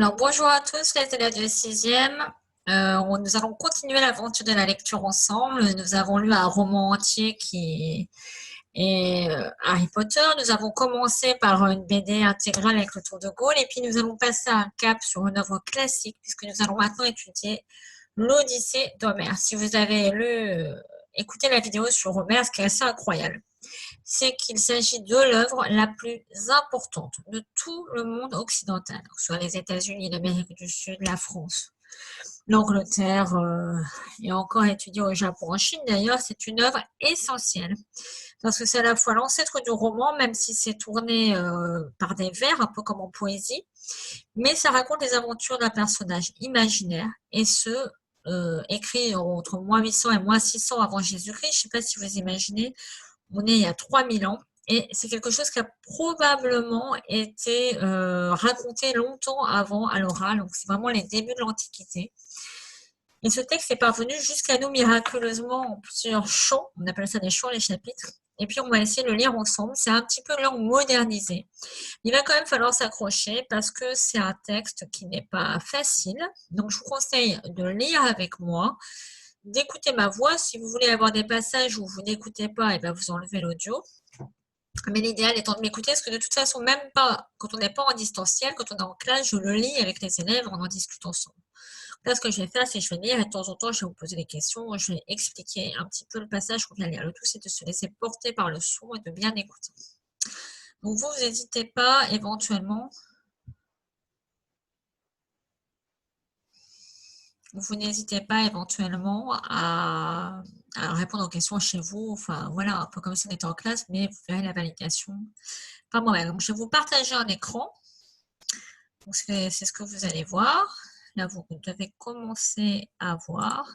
Alors, bonjour à tous les élèves de 6e. Nous allons continuer l'aventure de la lecture ensemble. Nous avons lu un roman entier qui est Harry Potter. Nous avons commencé par une BD intégrale avec le Tour de Gaulle et puis nous allons passer un cap sur une œuvre classique puisque nous allons maintenant étudier l'Odyssée d'Homère. Si vous avez écouté la vidéo sur Homère, ce qui est assez incroyable, c'est qu'il s'agit de l'œuvre la plus importante de tout le monde occidental, soit les États-Unis, l'Amérique du Sud, la France, l'Angleterre, et encore étudié au Japon. En Chine, d'ailleurs, c'est une œuvre essentielle, parce que c'est à la fois l'ancêtre du roman, même si c'est tourné par des vers, un peu comme en poésie, mais ça raconte les aventures d'un personnage imaginaire, et écrit entre moins 800 et moins 600 avant Jésus-Christ. Je ne sais pas si vous imaginez, on est il y a 3000 ans et c'est quelque chose qui a probablement été raconté longtemps avant à l'oral, donc c'est vraiment les débuts de l'Antiquité. Et ce texte est parvenu jusqu'à nous miraculeusement en plusieurs chants, on appelle ça des chants, les chapitres, et puis on va essayer de le lire ensemble. C'est un petit peu langue modernisée. Il va quand même falloir s'accrocher parce que c'est un texte qui n'est pas facile, donc je vous conseille de lire avec moi, d'écouter ma voix. Si vous voulez avoir des passages où vous n'écoutez pas, et bien vous enlevez l'audio. Mais l'idéal étant de m'écouter, parce que de toute façon, même pas quand on n'est pas en distanciel, quand on est en classe, je le lis avec les élèves, on en discute ensemble. Là, ce que je vais faire, c'est que je vais lire et de temps en temps, je vais vous poser des questions, je vais expliquer un petit peu le passage qu'on vient lire. Le tout, c'est de se laisser porter par le son et de bien écouter. Donc vous n'hésitez pas éventuellement. Vous n'hésitez pas éventuellement à répondre aux questions chez vous. Enfin, voilà, un peu comme si on était en classe, mais vous verrez la validation par moi-même. Donc, je vais vous partager un écran. Donc, c'est ce que vous allez voir. Là, vous devez commencer à voir.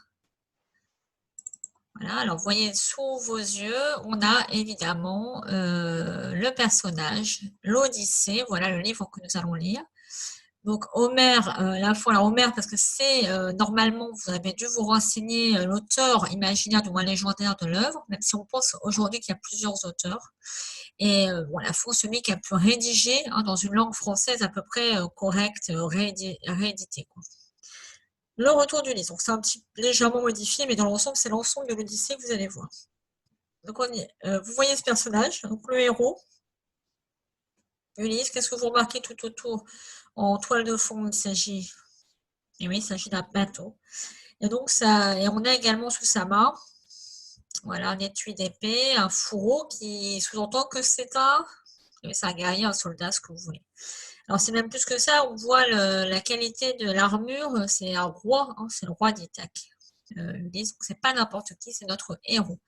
Voilà, alors vous voyez sous vos yeux, on a évidemment le personnage, l'Odyssée, voilà le livre que nous allons lire. Donc Homère, la fois alors Homère parce que c'est normalement vous avez dû vous renseigner l'auteur imaginaire du moins légendaire de l'œuvre, même si on pense aujourd'hui qu'il y a plusieurs auteurs. Et bon, la fois celui qui a pu rédiger hein, dans une langue française à peu près correcte, réédité, quoi. Le retour d'Ulysse, donc c'est un petit légèrement modifié, mais dans l'ensemble, c'est l'ensemble de l'Odyssée que vous allez voir. Donc vous voyez ce personnage, donc le héros, Ulysse, qu'est-ce que vous remarquez tout autour en toile de fond? Il s'agit, et oui, il s'agit d'un bateau. Et donc ça, et on a également sous sa main, voilà, un étui d'épée, un fourreau qui sous-entend que c'est un guerrier, un soldat, ce que vous voulez. Alors c'est même plus que ça, on voit la qualité de l'armure, c'est un roi, hein, c'est le roi d'Ithaque. Ulysse, c'est pas n'importe qui, c'est notre héros.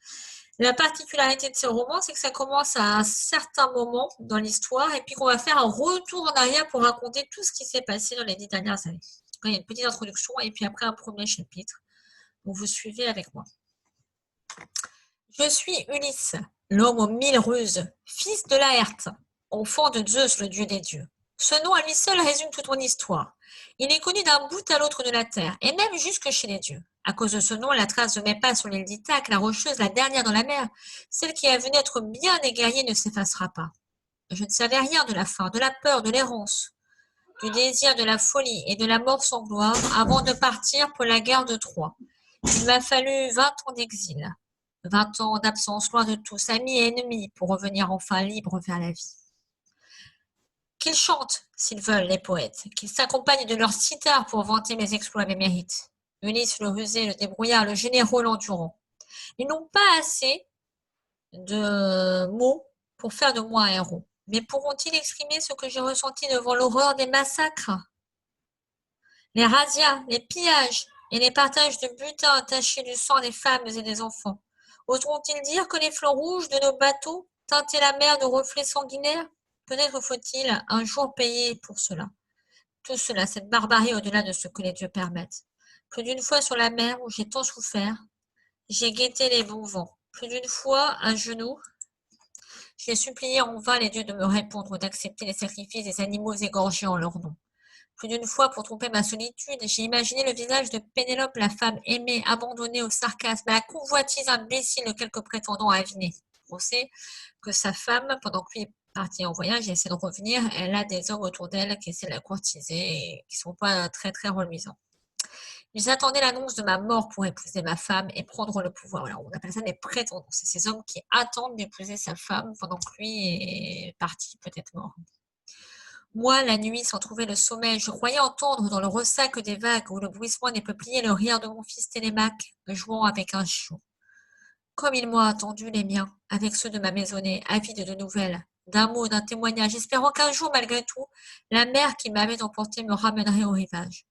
La particularité de ce roman, c'est que ça commence à un certain moment dans l'histoire et puis qu'on va faire un retour en arrière pour raconter tout ce qui s'est passé dans les 10 dernières années. Il y a une petite introduction et puis après un premier chapitre. Donc vous suivez avec moi. Je suis Ulysse, l'homme aux 1000 ruses, fils de Laërte, enfant de Zeus, le dieu des dieux. Ce nom à lui seul résume toute mon histoire. Il est connu d'un bout à l'autre de la terre, et même jusque chez les dieux. À cause de ce nom, la trace de mes pas sur l'île d'Ithaque, la rocheuse, la dernière dans la mer, celle qui a vu naître bien des guerriers, ne s'effacera pas. Je ne savais rien de la faim, de la peur, de l'errance, du désir, de la folie et de la mort sans gloire avant de partir pour la guerre de Troie. Il m'a fallu 20 ans d'exil, 20 ans d'absence loin de tous, amis et ennemis, pour revenir enfin libre vers la vie. Qu'ils chantent, s'ils veulent, les poètes, qu'ils s'accompagnent de leurs cithars pour vanter mes exploits et mes mérites. Ulysse, le rusé, le débrouillard, le généreux, l'endurant. Ils n'ont pas assez de mots pour faire de moi un héros. Mais pourront-ils exprimer ce que j'ai ressenti devant l'horreur des massacres, les razzias, les pillages et les partages de butin tachés du sang des femmes et des enfants? Oseront-ils dire que les flancs rouges de nos bateaux teintaient la mer de reflets sanguinaires? Peut-être faut-il un jour payer pour cela. Tout cela, cette barbarie au-delà de ce que les dieux permettent. Plus d'une fois sur la mer où j'ai tant souffert, j'ai guetté les bons vents. Plus d'une fois, à genoux, j'ai supplié en vain les dieux de me répondre, d'accepter les sacrifices des animaux égorgés en leur nom. Plus d'une fois, pour tromper ma solitude, j'ai imaginé le visage de Pénélope, la femme aimée, abandonnée au sarcasme, à la convoitise imbécile de quelques prétendants avinés. On sait que sa femme, pendant que lui partie en voyage et essaie de revenir, elle a des hommes autour d'elle qui essaient de la courtiser et qui sont pas très, très reluisants. Ils attendaient l'annonce de ma mort pour épouser ma femme et prendre le pouvoir. Voilà, on appelle ça des prétendants. C'est ces hommes qui attendent d'épouser sa femme pendant que lui est parti, peut-être mort. Moi, la nuit, sans trouver le sommeil, je croyais entendre dans le ressac des vagues ou le bruissement des peupliers le rire de mon fils Télémaque, jouant avec un chiot. Comme ils m'ont attendu, les miens, avec ceux de ma maisonnée, avides de nouvelles, d'un mot, d'un témoignage, espérant qu'un jour, malgré tout, la mer qui m'avait emporté me ramènerait au rivage.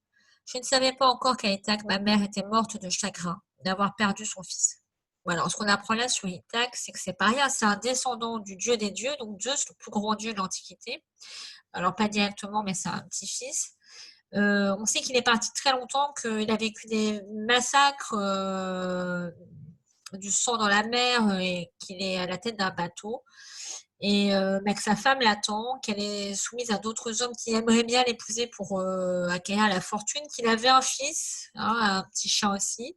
Je ne savais pas encore qu'à Ithaque, ma mère était morte de chagrin d'avoir perdu son fils. Voilà, alors ce qu'on apprend là sur Ithaque, c'est que c'est pas rien, c'est un descendant du dieu des dieux, donc Zeus, le plus grand dieu de l'Antiquité. Alors pas directement, mais c'est un petit-fils. On sait qu'il est parti très longtemps, qu'il a vécu des massacres, du sang dans la mer et qu'il est à la tête d'un bateau. Et que sa femme l'attend, qu'elle est soumise à d'autres hommes qui aimeraient bien l'épouser pour acquérir la fortune, qu'il avait un fils, hein, un petit chat aussi.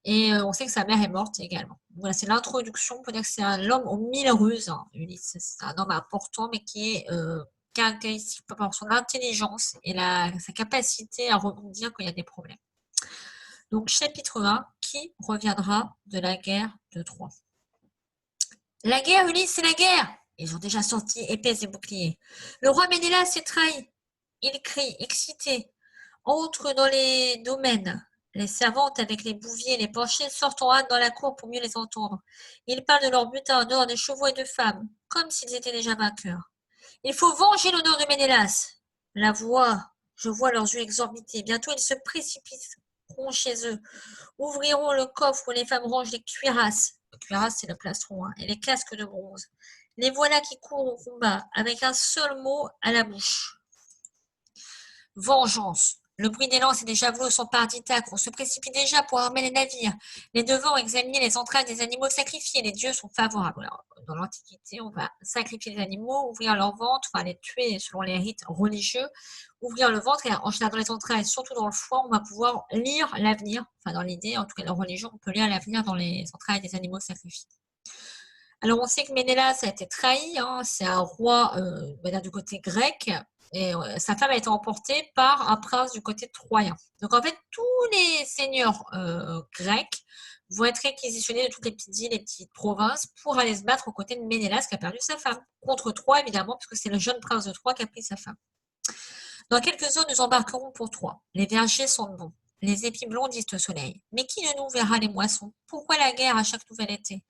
Et on sait que sa mère est morte également. Voilà, c'est l'introduction. On peut dire que c'est un homme aux mille ruses, hein, Ulysse. C'est un homme important, mais qui est caractéristique par son intelligence et sa capacité à rebondir quand il y a des problèmes. Donc, chapitre 1, qui reviendra de la guerre de Troie? La guerre, Ulysse, c'est la guerre! Ils ont déjà sorti épées et boucliers. Le roi Ménélas s'est trahi. Il crie, excité. Entre dans les domaines. Les servantes avec les bouviers et les penchés sortent en hâte dans la cour pour mieux les entendre. Ils parlent de leur butin en dehors des chevaux et de femmes, comme s'ils étaient déjà vainqueurs. Il faut venger l'honneur de Ménélas. Je vois leurs yeux exorbités. Bientôt ils se précipiteront chez eux, ouvriront le coffre où les femmes rangent les cuirasses. Le cuirasse, c'est le plastron, hein, et les casques de bronze. Les voilà qui courent au combat, avec un seul mot à la bouche. Vengeance. Le bruit des lances et des javelots s'empare d'Ithaque. On se précipite déjà pour armer les navires. Les devants ont examiné les entrailles des animaux sacrifiés. Les dieux sont favorables. Alors, dans l'Antiquité, on va sacrifier les animaux, ouvrir leur ventre, enfin les tuer selon les rites religieux, ouvrir le ventre et en général dans les entrailles, surtout dans le foie, on va pouvoir lire l'avenir. Enfin, dans l'idée, en tout cas, dans la religion, on peut lire l'avenir dans les entrailles des animaux sacrifiés. Alors, on sait que Ménélas a été trahi. Hein, c'est un roi du côté grec. Et sa femme a été emportée par un prince du côté troyen. Donc en fait, tous les seigneurs grecs vont être réquisitionnés de toutes les petites îles, les petites provinces pour aller se battre aux côtés de Ménélas qui a perdu sa femme. Contre Troie, évidemment, puisque c'est le jeune prince de Troie qui a pris sa femme. Dans quelques heures, nous embarquerons pour Troie. Les vergers sont bons. Les épis blondissent au soleil. Mais qui de nous verra les moissons? Pourquoi la guerre à chaque nouvel été?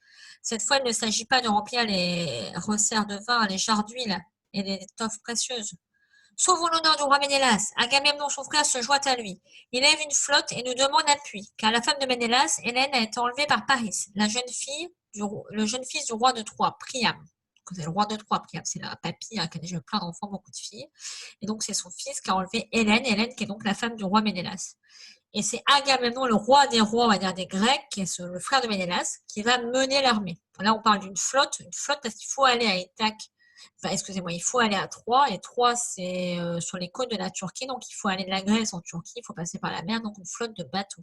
Cette fois, il ne s'agit pas de remplir les resserres de vin, les jarres d'huile et les étoffes précieuses. Sauvons l'honneur du roi Ménélas. Agamemnon, son frère, se joint à lui. Il lève une flotte et nous demande appui, car la femme de Ménélas, Hélène, a été enlevée par Paris, le jeune fils du roi de Troie, Priam. C'est le roi de Troie, Priam, c'est la papy hein, qui a déjà eu plein d'enfants, beaucoup de filles. Et donc, c'est son fils qui a enlevé Hélène qui est donc la femme du roi Ménélas. Et c'est Agamemnon, le roi des rois, on va dire des Grecs, qui est le frère de Ménélas, qui va mener l'armée. Là, on parle d'une flotte parce qu'il faut aller à Ithaque. Enfin, excusez-moi, il faut aller à Troie, et Troie, c'est sur les côtes de la Turquie, donc il faut aller de la Grèce en Turquie, il faut passer par la mer, donc une flotte de bateaux.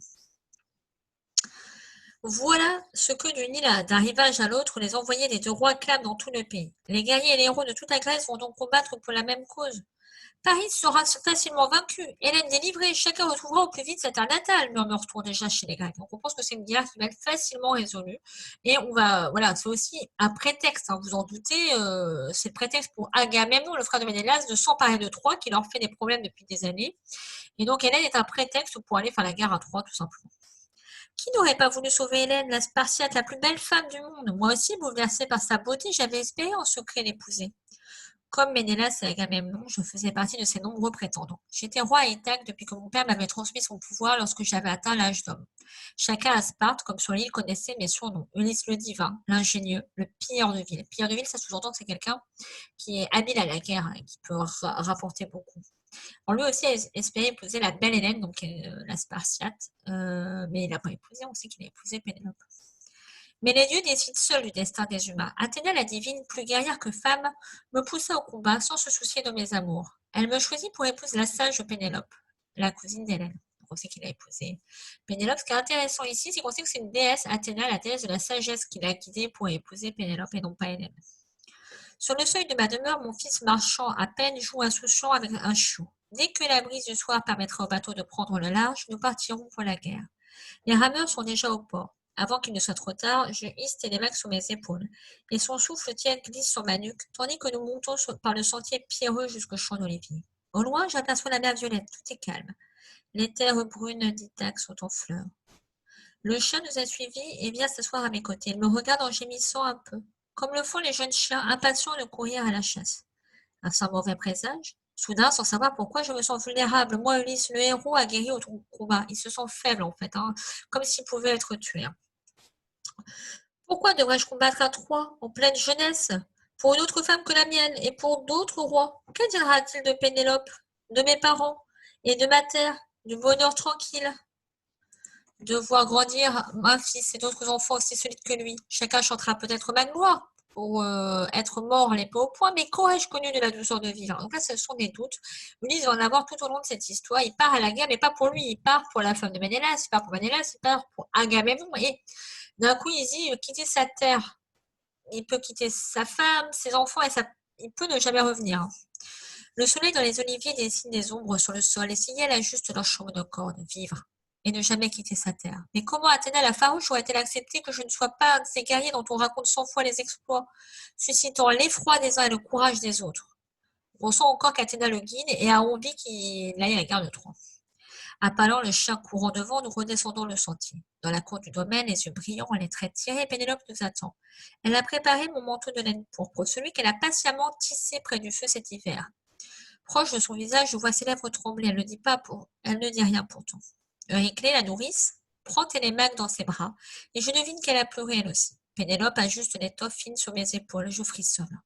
Voilà ce que d'une île d'un rivage à l'autre, les envoyés des deux rois clament dans tout le pays. Les guerriers et les héros de toute la Grèce vont donc combattre pour la même cause. Paris sera facilement vaincu, Hélène délivrée, chacun retrouvera au plus vite sa terre natale, murmure-t-on déjà chez les Grecs. Donc on pense que c'est une guerre qui va être facilement résolue. Et on va, voilà, c'est aussi un prétexte, hein, vous en doutez, c'est le prétexte pour Agamemnon, le frère de Ménélas, de s'emparer de Troie, qui leur fait des problèmes depuis des années. Et donc Hélène est un prétexte pour aller faire la guerre à Troie, tout simplement. Qui n'aurait pas voulu sauver Hélène, la Spartiate, la plus belle femme du monde? Moi aussi, bouleversée par sa beauté, j'avais espéré en secret l'épouser. Comme Ménélas et Agamemnon, je faisais partie de ces nombreux prétendants. J'étais roi à Ithaque depuis que mon père m'avait transmis son pouvoir lorsque j'avais atteint l'âge d'homme. Chacun à Sparte, comme sur l'île, connaissait mes surnoms. Ulysse le divin, l'ingénieux, le pilleur de ville. Pilleur de ville, ça sous-entend que c'est quelqu'un qui est habile à la guerre et qui peut rapporter beaucoup. On lui aussi espérait épouser la belle Hélène, donc la Spartiate, mais il n'a pas épousé, on sait qu'il a épousé Pénélope. Mais les dieux décident seuls du destin des humains. Athéna, la divine, plus guerrière que femme, me poussa au combat sans se soucier de mes amours. Elle me choisit pour épouse la sage Pénélope, la cousine d'Hélène. On sait qu'il a épousé Pénélope. Ce qui est intéressant ici, c'est qu'on sait que c'est une déesse, Athéna, la déesse de la sagesse, qui l'a guidée pour épouser Pénélope et non pas Hélène. Sur le seuil de ma demeure, mon fils marchant à peine joue insouciant avec un chou. Dès que la brise du soir permettra au bateau de prendre le large, nous partirons pour la guerre. Les rameurs sont déjà au port. Avant qu'il ne soit trop tard, je hisse Télémaque sous mes épaules, et son souffle tiède glisse sur ma nuque, tandis que nous montons par le sentier pierreux jusqu'au champ d'olivier. Au loin, j'aperçois la mer violette, tout est calme. Les terres brunes d'Ithaque sont en fleurs. Le chien nous a suivis et vient s'asseoir à mes côtés. Il me regarde en gémissant un peu, comme le font les jeunes chiens impatients de courir à la chasse. Un mauvais présage? Soudain, sans savoir pourquoi, je me sens vulnérable. Moi, Ulysse, le héros, aguerri au combat. Il se sent faible, en fait, hein, comme s'il pouvait être tué. Pourquoi devrais-je combattre à Troie, en pleine jeunesse, pour une autre femme que la mienne, et pour d'autres rois? Que dira-t-il de Pénélope, de mes parents, et de ma terre, du bonheur tranquille? De voir grandir un fils et d'autres enfants aussi solides que lui. Chacun chantera peut-être ma gloire pour être mort l'épée au poing, mais qu'aurais-je connu de la douceur de vivre? Donc là, ce sont des doutes. Ulysse va en avoir tout au long de cette histoire. Il part à la guerre, mais pas pour lui. Il part pour la femme de Ménélas, il part pour Ménélas, il part pour Agamemnon. Et d'un coup, il dit quitter sa terre. Il peut quitter sa femme, ses enfants, et il peut ne jamais revenir. Le soleil dans les oliviers dessine des ombres sur le sol, et si elle ajuste leur chambre de cordes, vivre et ne jamais quitter sa terre. Mais comment Athéna la farouche aurait-elle accepté que je ne sois pas un de ces guerriers dont on raconte 100 fois les exploits, suscitant l'effroi des uns et le courage des autres? On sent encore qu'Athéna le guide et a envie qu'il aille à la guerre de Troie. Appalant le chien courant devant, nous redescendons le sentier. Dans la cour du domaine, les yeux brillants, les traits tirés, Pénélope nous attend. Elle a préparé mon manteau de laine pourpre, celui qu'elle a patiemment tissé près du feu cet hiver. Proche de son visage, je vois ses lèvres trembler. Elle ne dit rien pourtant. Euryclée, la nourrice, prend Télémaque dans ses bras, et je devine qu'elle a pleuré elle aussi. Pénélope ajuste l'étoffe fine sur mes épaules, je frissonne.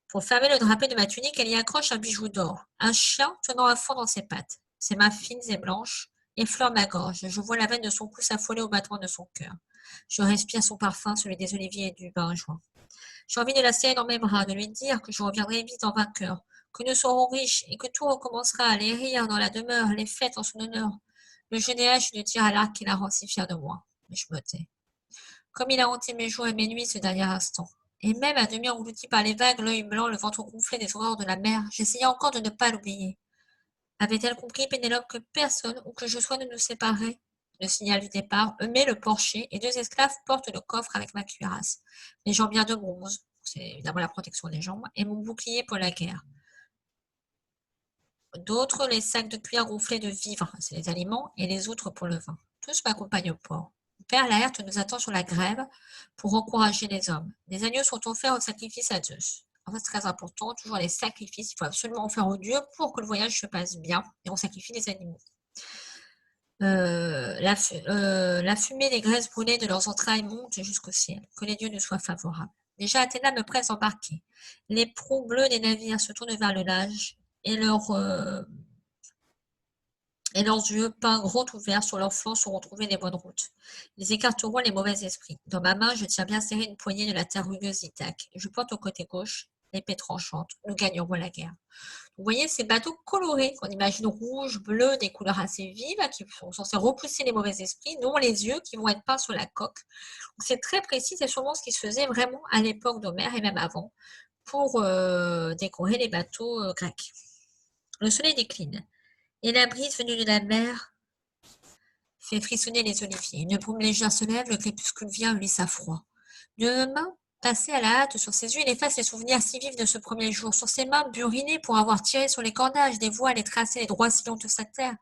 Pour fermer le drapé de ma tunique, elle y accroche un bijou d'or, un chien tenant un fond dans ses pattes. Ses mains fines et blanches effleurent ma gorge. Je vois la veine de son cou s'affoler au battement de son cœur. Je respire son parfum, celui des oliviers et du bain joint. J'ai envie de la serrer dans mes bras, de lui dire que je reviendrai vite en vainqueur, que nous serons riches et que tout recommencera, les rires dans la demeure, les fêtes en son honneur. Le jeune hache de tir à l'arc qui la rend si fière de moi. Mais je me tais. Comme il a hanté mes jours et mes nuits ce dernier instant. Et même à demi englouti par les vagues, l'œil blanc, le ventre gonflé des horreurs de la mer, j'essayais encore de ne pas l'oublier. Avait-elle compris, Pénélope, que personne, où que je sois, ne nous séparait? Le signal du départ, Eumée le porcher et deux esclaves portent le coffre avec ma cuirasse, les jambières de bronze, c'est évidemment la protection des jambes, et mon bouclier pour la guerre. D'autres, les sacs de cuir gonflés de vivres, c'est les aliments, et les autres pour le vin. Tous m'accompagnent au port. Mon père Laërte nous attend sur la grève pour encourager les hommes. Des agneaux sont offerts au sacrifice à Zeus. En fait, c'est très important, toujours les sacrifices, il faut absolument en faire aux dieux pour que le voyage se passe bien, et on sacrifie des animaux. La fumée des graisses brûlées de leurs entrailles monte jusqu'au ciel. Que les dieux nous soient favorables. Déjà, Athéna me presse d'embarquer. Les proues bleues des navires se tournent vers le large et leurs yeux, peints grands ouverts sur leurs flancs, sauront trouver les bonnes routes. Ils écarteront les mauvais esprits. Dans ma main, je tiens bien serré une poignée de la terre rugueuse d'Ithaque. Je pointe au côté gauche, l'épée tranchante. Nous gagnerons la guerre. Vous voyez ces bateaux colorés qu'on imagine rouge, bleu, des couleurs assez vives qui sont censés repousser les mauvais esprits, dont les yeux qui vont être peints sur la coque. C'est très précis, c'est sûrement ce qui se faisait vraiment à l'époque d'Homère et même avant pour décorer les bateaux grecs. Le soleil décline et la brise venue de la mer fait frissonner les oliviers. Une brume légère se lève, le crépuscule vient, Ulysse a froid. Une main passée à la hâte sur ses yeux, il efface les souvenirs si vifs de ce premier jour. Sur ses mains burinées pour avoir tiré sur les cordages des voiles et tracé les droits sillons de sa terre,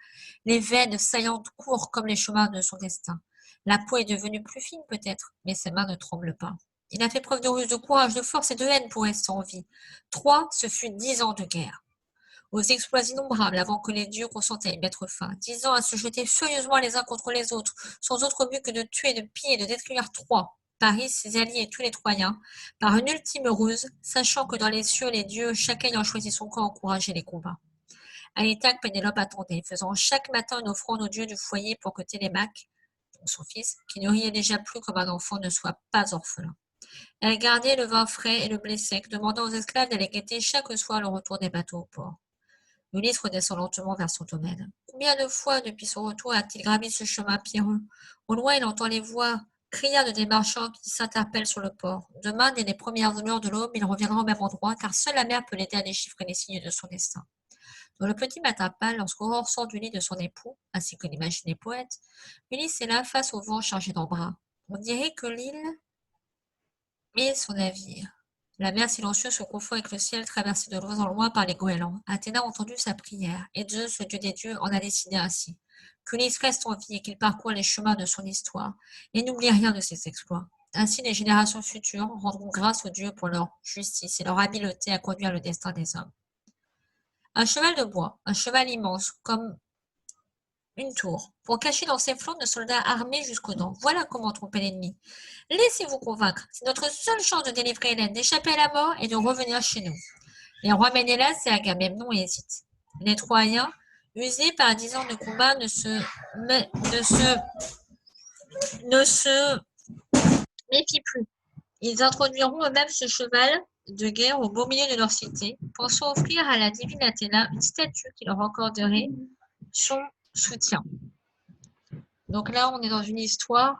les veines saillantes courent comme les chemins de son destin. La peau est devenue plus fine peut-être, mais ses mains ne tremblent pas. Il a fait preuve de ruse, de courage, de force et de haine pour rester en vie. Troie, ce fut 10 ans de guerre. Aux exploits innombrables avant que les dieux consentaient à y mettre fin, 10 ans à se jeter furieusement les uns contre les autres, sans autre but que de tuer, de piller et de détruire Troie, Paris, ses alliés et tous les Troyens, par une ultime ruse, sachant que dans les cieux, les dieux, chacun ayant choisi son camp, encourageaient les combats. À Ithaque, Pénélope attendait, faisant chaque matin une offrande aux dieux du foyer pour que Télémaque, son fils, qui ne riait déjà plus comme un enfant, ne soit pas orphelin. Elle gardait le vin frais et le blé sec, demandant aux esclaves d'aller guetter chaque soir le retour des bateaux au port. Ulysse redescend lentement vers son domaine. Combien de fois depuis son retour a-t-il gravi ce chemin pierreux? Au loin, il entend les voix crièrent des marchands qui s'interpellent sur le port. Demain, dès les premières lueurs de l'aube, il reviendra au même endroit, car seule la mer peut l'aider à déchiffrer les signes de son destin. Dans le petit matin pâle, lorsqu'Aurore sort du lit de son époux, ainsi que l'imaginent les poètes, Ulysse est là face au vent chargé d'embrun. On dirait que l'île est son navire. La mer silencieuse se confond avec le ciel traversé de loin en loin par les goélands. Athéna a entendu sa prière, et Zeus, le dieu des dieux, en a décidé ainsi. Qu'Ulysse reste en vie et qu'il parcourt les chemins de son histoire, et n'oublie rien de ses exploits. Ainsi, les générations futures rendront grâce aux dieux pour leur justice et leur habileté à conduire le destin des hommes. Un cheval de bois, un cheval immense, comme une tour, pour cacher dans ses flancs de soldats armés jusqu'aux dents. Voilà comment tromper l'ennemi. Laissez-vous convaincre, c'est notre seule chance de délivrer Hélène, d'échapper à la mort et de revenir chez nous. Les rois Ménélas et Agamemnon hésitent. Les Troyens, usés par 10 ans de combat, ne se méfient plus. Ils introduiront eux-mêmes ce cheval de guerre au beau milieu de leur cité, pensant offrir à la divine Athéna une statue qui leur accorderait son soutien. Donc là, on est dans une histoire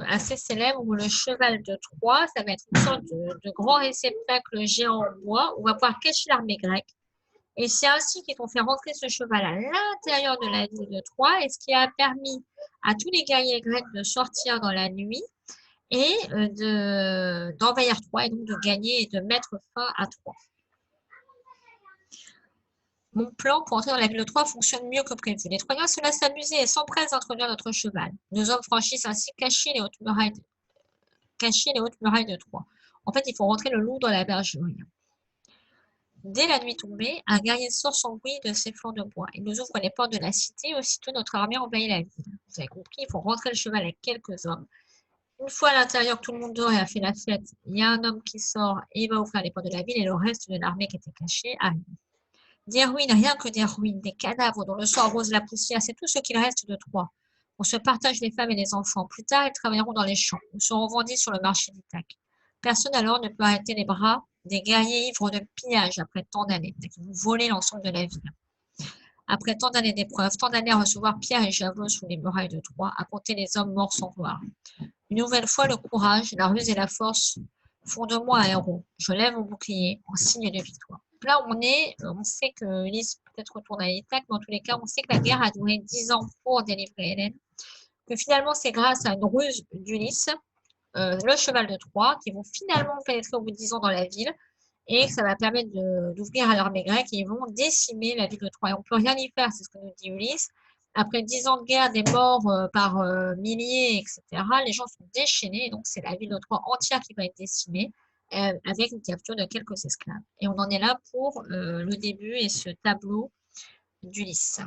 assez célèbre où le cheval de Troie, ça va être une sorte de grand réceptacle géant en bois où on va pouvoir cacher l'armée grecque. Et c'est ainsi qu'ils vont fait rentrer ce cheval à l'intérieur de la ville de Troie, et ce qui a permis à tous les guerriers grecs de sortir dans la nuit et d'envahir Troie et donc de gagner et de mettre fin à Troie. Mon plan pour entrer dans la ville de Troie fonctionne mieux que prévu. Les Troyens se laissent amuser et s'empressent d'introduire notre cheval. Nos hommes franchissent ainsi cachés les hautes murailles de Troie. En fait, il faut rentrer le loup dans la bergerie. Dès la nuit tombée, un guerrier sort sans bruit de ses flancs de bois. Il nous ouvre les portes de la cité et aussitôt notre armée envahit la ville. Vous avez compris, il faut rentrer le cheval avec quelques hommes. Une fois à l'intérieur, que tout le monde dort et a fait la fête, il y a un homme qui sort et il va ouvrir les portes de la ville et le reste de l'armée qui était cachée arrive. Des ruines, rien que des ruines, des cadavres dont le sang arrose la poussière, c'est tout ce qu'il reste de Troie. On se partage les femmes et les enfants. Plus tard, ils travailleront dans les champs ou seront vendus sur le marché d'Ithaque. Personne alors ne peut arrêter les bras des guerriers ivres de pillage après tant d'années, qui vont voler l'ensemble de la ville. Après tant d'années d'épreuves, tant d'années à recevoir pierre et javelot sous les murailles de Troie, à compter les hommes morts sans gloire. Une nouvelle fois, le courage, la ruse et la force font de moi un héros. Je lève mon bouclier en signe de victoire. Là, on sait que Ulysse peut-être retourne à Ithaque, mais en tous les cas, on sait que la guerre a duré 10 ans pour délivrer Hélène, que finalement, c'est grâce à une ruse d'Ulysse, le cheval de Troie, qui vont finalement pénétrer au bout de 10 ans dans la ville, et que ça va permettre d'ouvrir à l'armée grecque, et ils vont décimer la ville de Troie. Et on ne peut rien y faire, c'est ce que nous dit Ulysse. Après 10 ans de guerre, des morts par milliers, etc., les gens sont déchaînés, et donc c'est la ville de Troie entière qui va être décimée, avec une capture de quelques esclaves. Et on en est là pour le début et ce tableau d'Ulysse.